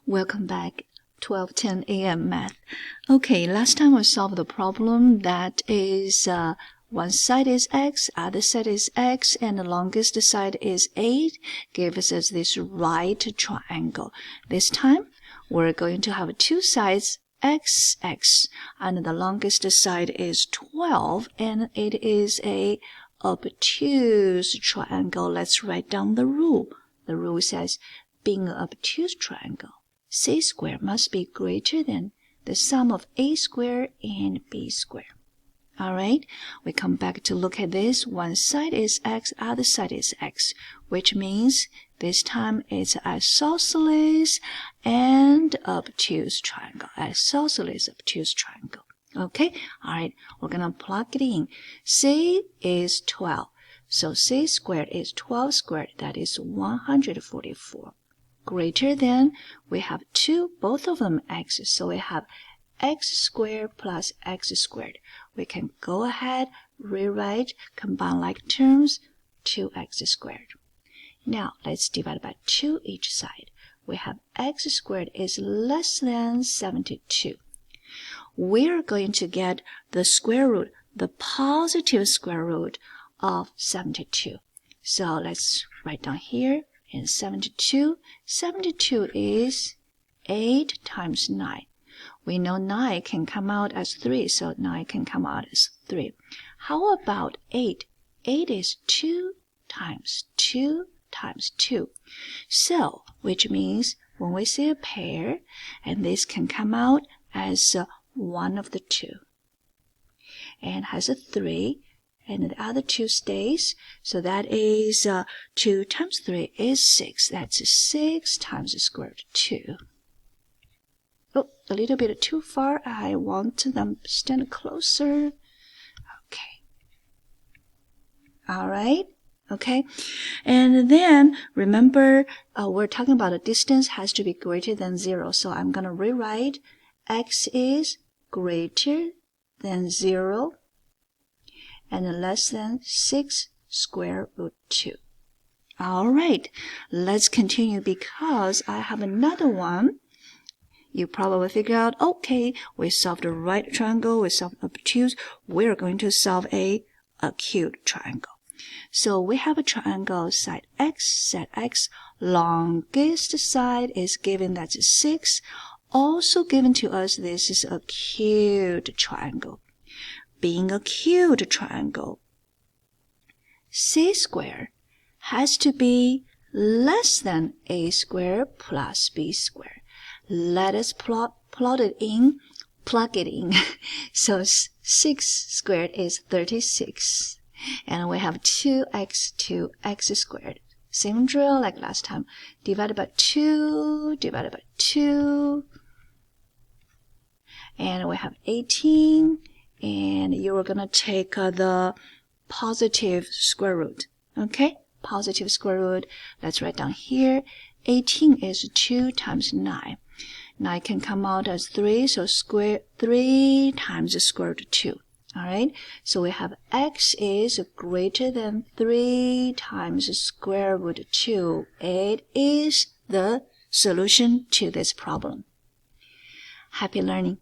Welcome back. 12:10 a.m. math. Okay, last time we solved the problem that is one side is x, other side is x, and the longest side is 8, gives us this right triangle. This time, we're going to have two sides, x, and the longest side is 12, and it is a obtuse triangle. Let's write down the rule. The rule says, being an obtuse triangle, c squared must be greater than the sum of a squared and b squared. Alright, we come back to look at this. One side is x, other side is x, which means this time it's isosceles and obtuse triangle. Isosceles, obtuse triangle. Okay, alright, we're gonna plug it in. C is 12, so c squared is 12 squared, that is 144. Greater than, we have two, both of them x, so we have x squared plus x squared. We can go ahead, rewrite, combine like terms, 2x squared. Now, let's divide by 2 each side. We have x squared is less than 72. We're going to get the square root, the positive square root of 72. So let's write down here. And 72 is 8 times 9. We know 9 can come out as 3, so 9 can come out as 3. How about 8? 8 is 2 times 2 times 2. So, which means when we say a pair, and this can come out as one of the two. And has a 3. And the other 2 stays, so that is 2 times 3 is 6. That's 6 times the square root of 2. Oh, a little bit too far. I want them to stand closer. Okay. All right. Okay. And then, remember, we're talking about the distance has to be greater than 0. So I'm going to rewrite x is greater than 0. And less than 6 square root 2. All right, let's continue because I have another one. You probably figure out, okay, we solved a right triangle, we solved obtuse. We're going to solve a acute triangle. So we have a triangle, side x, longest side is given, that's 6. Also given to us, this is acute triangle. Being a acute triangle, c squared has to be less than a squared plus b squared. Let us plug it in. So 6 squared is 36. And we have 2x squared. Same drill like last time. Divided by 2, divided by 2. And we have 18. And you're going to take the positive square root. Okay? Positive square root. Let's write down here. 18 is 2 times 9. 9 can come out as 3, so 3 times the square root of 2. Alright? So we have x is greater than 3 times the square root of 2. It is the solution to this problem. Happy learning.